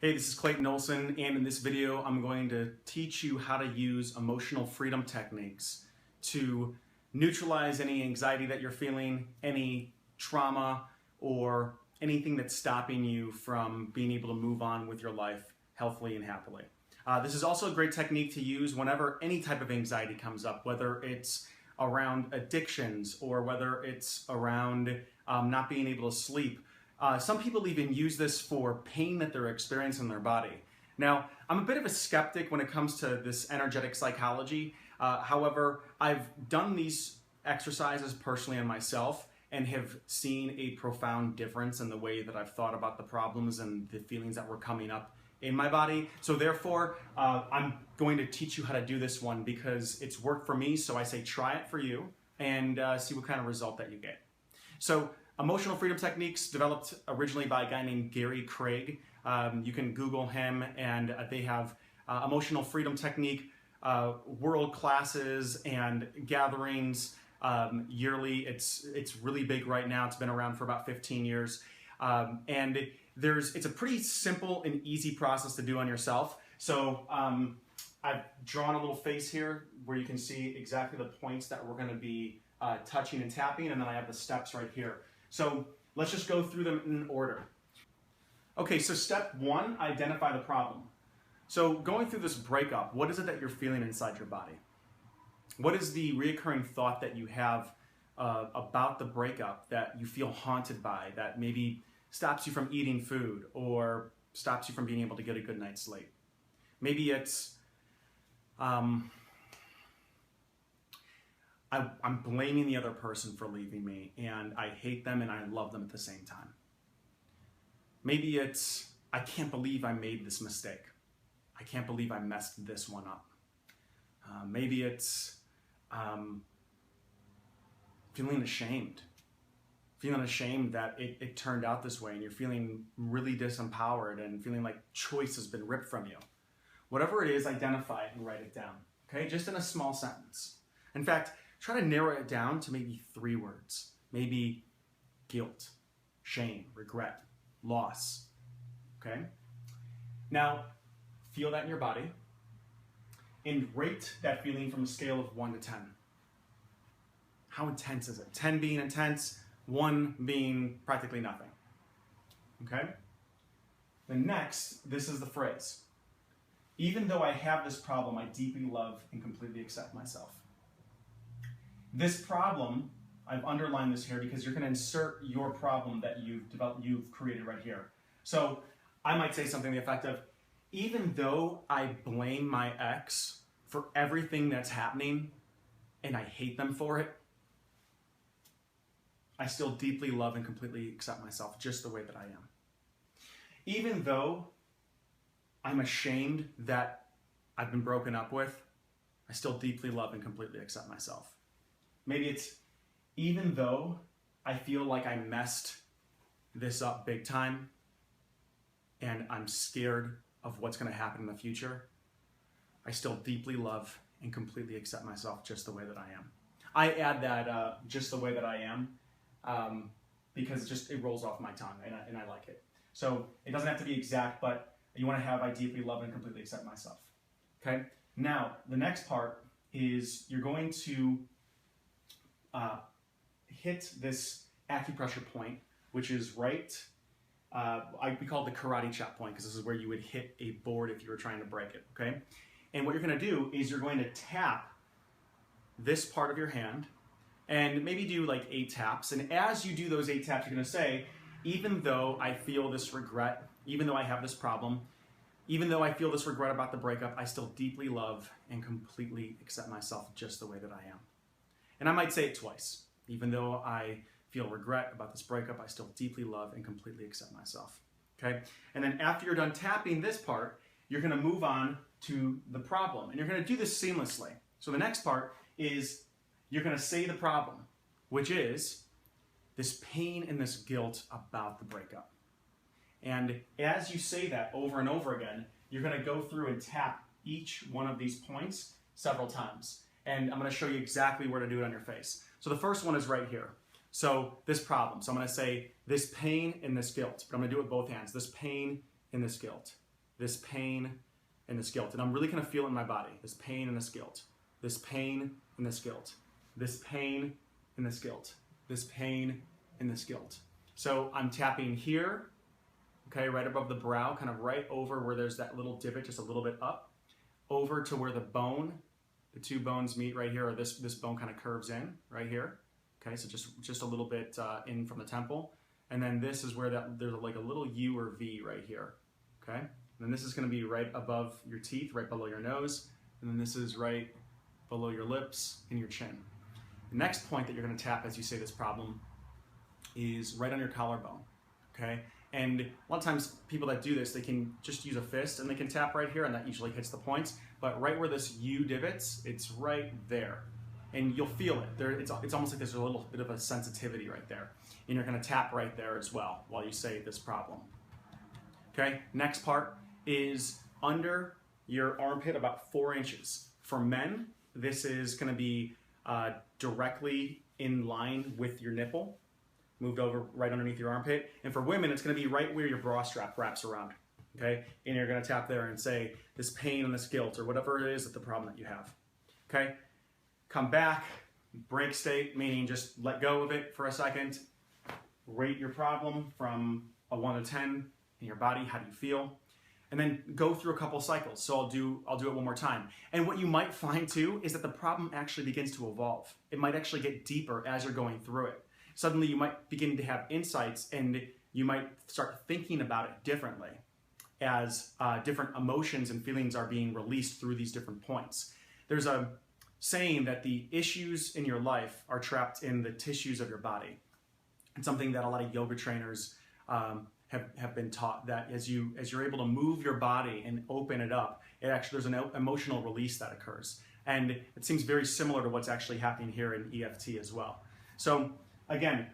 Hey, this is Clayton Olson, and in this video I'm going to teach you how to use emotional freedom techniques to neutralize any anxiety that you're feeling, any trauma, or anything that's stopping you from being able to move on with your life healthily and happily. This is also a great technique to use whenever any type of anxiety comes up, whether it's around addictions or whether it's around not being able to sleep. Some people even use this for pain that they're experiencing in their body. Now, I'm a bit of a skeptic when it comes to this energetic psychology. However, I've done these exercises personally on myself and have seen a profound difference in the way that I've thought about the problems and the feelings that were coming up in my body. So therefore, I'm going to teach you how to do this one because it's worked for me. So I say try it for you and see what kind of result that you get. So emotional freedom techniques developed originally by a guy named Gary Craig. You can Google him, and they have emotional freedom technique world classes and gatherings yearly. It's really big right now. It's been around for about 15 years. And it's a pretty simple and easy process to do on yourself. So I've drawn a little face here where you can see exactly the points that we're going to be touching and tapping, and then I have the steps right here. So let's just go through them in order. Okay, so step one, identify the problem. So going through this breakup, what is it that you're feeling inside your body? What is the reoccurring thought that you have about the breakup that you feel haunted by, that maybe stops you from eating food or stops you from being able to get a good night's sleep? Maybe it's I'm blaming the other person for leaving me, and I hate them and I love them at the same time. Maybe it's, I can't believe I made this mistake. I can't believe I messed this one up. Maybe it's feeling ashamed that it turned out this way, and you're feeling really disempowered and feeling like choice has been ripped from you. Whatever it is, identify it and write it down, okay? Just in a small sentence. In fact, try to narrow it down to maybe 3 words. Maybe guilt, shame, regret, loss, okay? Now, feel that in your body and rate that feeling from a scale of 1 to 10. How intense is it? 10 being intense, 1 being practically nothing, okay? Then next, this is the phrase. Even though I have this problem, I deeply love and completely accept myself. This problem, I've underlined this here because you're going to insert your problem that you've created right here. So I might say something to the effect of, even though I blame my ex for everything that's happening and I hate them for it, I still deeply love and completely accept myself just the way that I am. Even though I'm ashamed that I've been broken up with, I still deeply love and completely accept myself. Maybe it's, even though I feel like I messed this up big time and I'm scared of what's going to happen in the future, I still deeply love and completely accept myself just the way that I am. I add that just the way that I am because it rolls off my tongue and I like it. So it doesn't have to be exact, but you want to have I deeply love and completely accept myself. Okay? Now, the next part is you're going to hit this acupressure point, which is right, we call it the karate chop point because this is where you would hit a board if you were trying to break it, okay? And what you're going to do is you're going to tap this part of your hand and maybe do like 8 taps. And as you do those 8 taps, you're going to say, even though I feel this regret, even though I have this problem, even though I feel this regret about the breakup, I still deeply love and completely accept myself just the way that I am. And I might say it twice. Even though I feel regret about this breakup, I still deeply love and completely accept myself. Okay? And then after you're done tapping this part, you're going to move on to the problem. And you're going to do this seamlessly. So the next part is you're going to say the problem, which is this pain and this guilt about the breakup. And as you say that over and over again, you're going to go through and tap each one of these points several times. And I'm going to show you exactly where to do it on your face. So the first one is right here. So this problem. So I'm going to say this pain and this guilt. But I'm going to do it with both hands. This pain and this guilt. this pain, and this guilt. And I'm really gonna feel it in my body, this pain and this guilt, this pain and this guilt, this pain and this guilt, this pain and this guilt. So I'm tapping here, okay, right above the brow, kind of right over where there's that little divot, just a little bit up, over to where the bone, the two bones meet right here, or this bone kind of curves in right here. Okay, so just a little bit in from the temple. And then this is where there's like a little U or V right here. Okay, and then this is going to be right above your teeth, right below your nose. And then this is right below your lips and your chin. The next point that you're going to tap as you say this problem is right on your collarbone. Okay, and a lot of times people that do this, they can just use a fist and they can tap right here, and that usually hits the points. But right where this U divots, it's right there. And you'll feel it. It's almost like there's a little bit of a sensitivity right there. And you're going to tap right there as well while you say this problem. Okay, next part is under your armpit about 4 inches. For men, this is going to be directly in line with your nipple, moved over right underneath your armpit. And for women, it's going to be right where your bra strap wraps around. Okay, and you're going to tap there and say this pain and this guilt or whatever it is that the problem that you have. Okay. Come back, break state, meaning just let go of it for a second. Rate your problem from a 1 to 10 in your body. How do you feel? And then go through a couple cycles. So I'll do it one more time. And what you might find too is that the problem actually begins to evolve. It might actually get deeper as you're going through it. Suddenly you might begin to have insights, and you might start thinking about it differently as different emotions and feelings are being released through these different points. There's a saying that the issues in your life are trapped in the tissues of your body. It's something that a lot of yoga trainers have been taught, that as you're able to move your body and open it up, there's an emotional release that occurs. And it seems very similar to what's actually happening here in EFT as well. So again,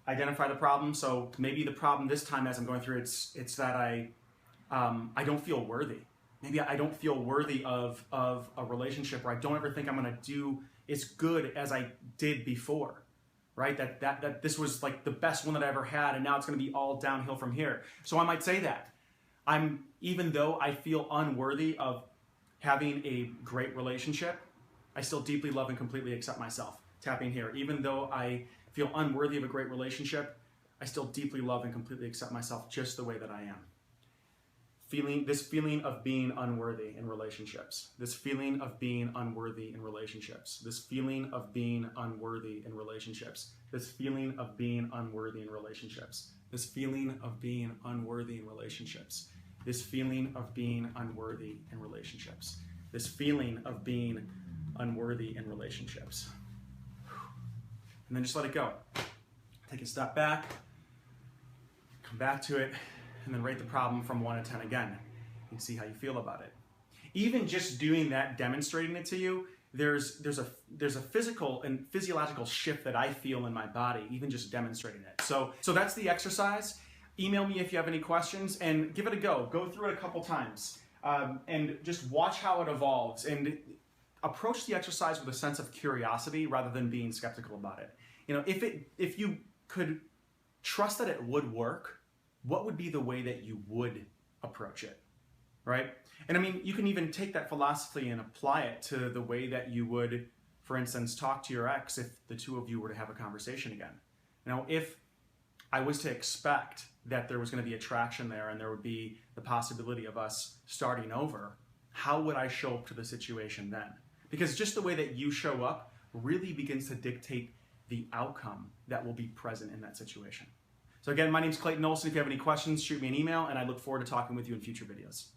identify the problem. So maybe the problem this time as I'm going through, it's that I don't feel worthy. Maybe I don't feel worthy of a relationship, or I don't ever think I'm going to do as good as I did before, right? That this was like the best one that I ever had, and now it's going to be all downhill from here. So I might say that even though I feel unworthy of having a great relationship, I still deeply love and completely accept myself. Tapping here. Even though I feel unworthy of a great relationship, I still deeply love and completely accept myself just the way that I am. This feeling of being unworthy in relationships. This feeling of being unworthy in relationships. This feeling of being unworthy in relationships. This feeling of being unworthy in relationships. This feeling of being unworthy in relationships. This feeling of being unworthy in relationships. This feeling of being unworthy in relationships. And then just let it go. Take a step back, come back to it, and then rate the problem from 1 to 10 again and see how you feel about it. Even just doing that, demonstrating it to you, there's a physical and physiological shift that I feel in my body, even just demonstrating it. So that's the exercise. Email me if you have any questions and give it a go. Go through it a couple times and just watch how it evolves, and approach the exercise with a sense of curiosity rather than being skeptical about it. You know, if you could trust that it would work, what would be the way that you would approach it, right? And I mean, you can even take that philosophy and apply it to the way that you would, for instance, talk to your ex if the two of you were to have a conversation again. Now, if I was to expect that there was going to be attraction there and there would be the possibility of us starting over, how would I show up to the situation then? Because just the way that you show up really begins to dictate the outcome that will be present in that situation. So again, my name is Clayton Olson. If you have any questions, shoot me an email, and I look forward to talking with you in future videos.